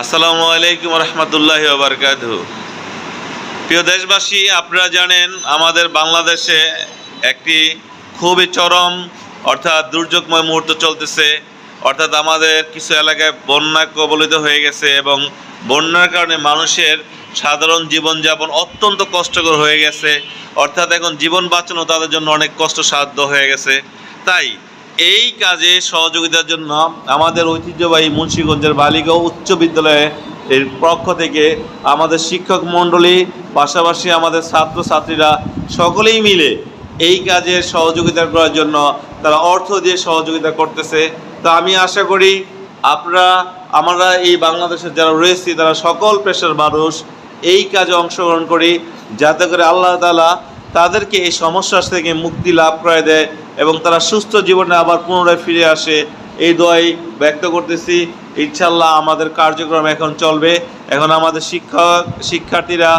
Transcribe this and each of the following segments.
আসসালামু আলাইকুম রহমতুল্লাহি ওয়া বারাকাতুহু। প্রিয় দেশবাসী, আপনারা জানেন আমাদের বাংলাদেশে একটি খুবই চরম অর্থাৎ দুর্যোগময় মুহূর্ত চলতেছে। অর্থাৎ আমাদের কিছু এলাকায় বন্যা কবলিত হয়ে গেছে এবং বন্যার কারণে মানুষের সাধারণ জীবনযাপন অত্যন্ত কষ্টকর হয়ে গেছে। অর্থাৎ এখন জীবন বাঁচানো তাদের জন্য অনেক কষ্টসাধ্য হয়ে গেছে। তাই এই কাজে সহযোগিতার জন্য আমাদের ঐতিহ্যবাহী মুন্সিগঞ্জের বালিকা উচ্চ বিদ্যালয়ে এর পক্ষ থেকে আমাদের শিক্ষক মণ্ডলী পাশাপাশি আমাদের ছাত্রছাত্রীরা সকলেই মিলে এই কাজে সহযোগিতা করার জন্য তারা অর্থ দিয়ে সহযোগিতা করতেছে। তো আমি আশা করি আমরা এই বাংলাদেশের যারা রয়েছি তারা সকল পেশার মানুষ এই কাজে অংশগ্রহণ করি, যাতে করে আল্লাহ তাআলা তাদেরকে এই সমস্যা থেকে মুক্তি লাভ করে দেয় এবং তারা সুস্থ জীবনে আবার পুনরায় ফিরে আসে। এই দোয়াই ব্যক্ত করতেছি। ইনশাআল্লাহ আমাদের কার্যক্রম এখন চলবে। এখন আমাদের শিক্ষার্থীরা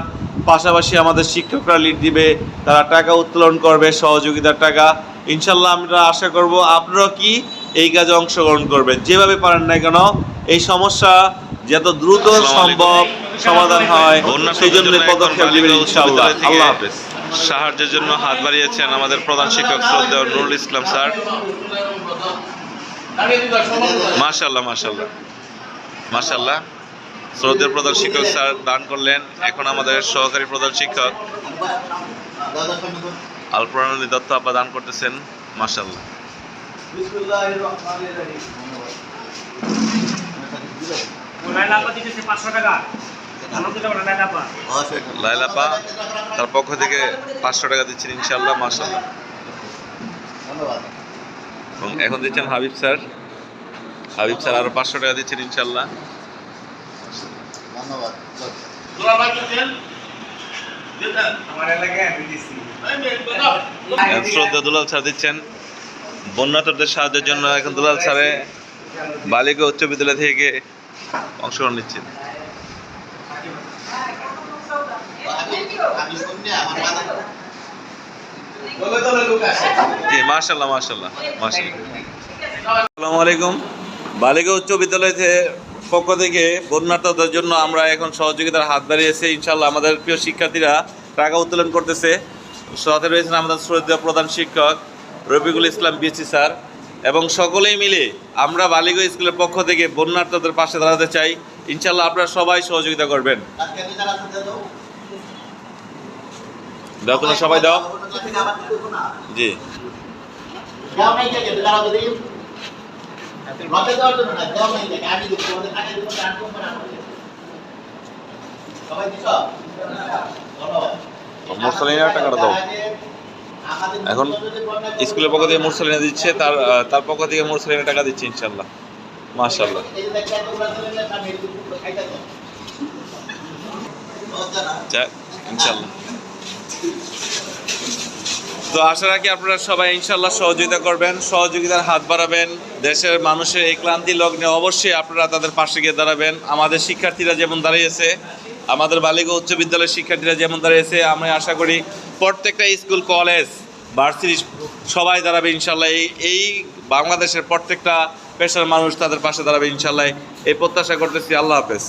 পাশাপাশি আমাদের শিক্ষকরা লিড দিবে, তারা টাকা উত্তোলন করবে, সহযোগিতার টাকা। ইনশাআল্লাহ আমরা আশা করব আপনারাও কি এই কাজে অংশগ্রহণ করবেন, যেভাবে পারেন না কেন এই সমস্যা যত দ্রুত সম্ভব সমাধান হয় সেই জন্য পদক্ষেপ নেবেন ইনশাআল্লাহ। আল্লাহ হাফেজ। সাহায্যের জন্য হাত বাড়িয়েছেন আমাদের প্রধান শিক্ষক শ্রদ্ধেয় নুরুল ইসলাম স্যার। মাশাআল্লাহ মাশাআল্লাহ মাশাআল্লাহ। শ্রদ্ধেয় প্রধান শিক্ষক স্যার দান করলেন। এখন আমাদের সহকারী প্রধান শিক্ষক আলফরানুল দত্ত আব্বা দান করতেছেন। মাশাআল্লাহ। লাইলাপা তার পক্ষ থেকে 500 টাকা দিচ্ছেন ইনশাআল্লাহ। মাশাআল্লাহ। এবং এখন দিচ্ছেন হাবিব স্যার আরো 500 টাকা দিচ্ছেন ইনশাআল্লাহ। শ্রদ্ধা দুলাল স্যার দিচ্ছেন বন্যাতদের সাহায্যের জন্য। এখন দুলাল স্যারে বালিকা উচ্চ বিদ্যালয় থেকে অংশগ্রহণ নিচ্ছেন। জি মাশাআল্লাহ মাশাআল্লাহ মাশাআল্লাহ। আসসালামু আলাইকুম। বালিকা উচ্চ বিদ্যালয় পক্ষ থেকে বন্যার্তদের জন্য আমরা এখন সহযোগিতার হাত বাড়িয়েছি। ইনশাআল্লাহ আমাদের প্রিয় শিক্ষার্থীরা টাকা উত্তোলন করতেছে। সাথে রয়েছেন আমাদের শ্রদ্ধেয় প্রধান শিক্ষক রফিকুল ইসলাম বিএসসি স্যার এবং সকলেই মিলে আমরা বালিকা স্কুলের পক্ষ থেকে বন্যার্তদের পাশে দাঁড়াতে চাই। ইনশাআল্লাহ আপনারা সবাই সহযোগিতা করবেন। দাও তোমরা সবাই দাও। জি মুরসালিনা টাকাটা দাও। এখন স্কুলের পক্ষ থেকে মুরসালিনা দিচ্ছে, তার পক্ষ থেকে মুরসালিনা টাকা দিচ্ছে ইনশাআল্লাহ। মাশাআল্লাহ। ইনশাআল্লাহ। তো আশা রাখি আপনারা সবাই ইনশাআল্লাহ সহযোগিতা করবেন, সহযোগিতার হাত বাড়াবেন। দেশের মানুষের এই ক্লান্তি লগ্নে অবশ্যই আপনারা তাদের পাশে গিয়ে দাঁড়াবেন। আমাদের শিক্ষার্থীরা যেমন দাঁড়িয়েছে, আমাদের বালিকা উচ্চ বিদ্যালয়ের শিক্ষার্থীরা যেমন দাঁড়িয়েছে, আমরা আশা করি প্রত্যেকটা স্কুল কলেজ ভার্সিটি সবাই দাঁড়াবে ইনশাআল্লাহ। এই বাংলাদেশের প্রত্যেকটা পেশার মানুষ তাদের পাশে দাঁড়াবে ইনশাআল্লাহ, এই প্রত্যাশা করতেছি। আল্লাহ হাফেজ।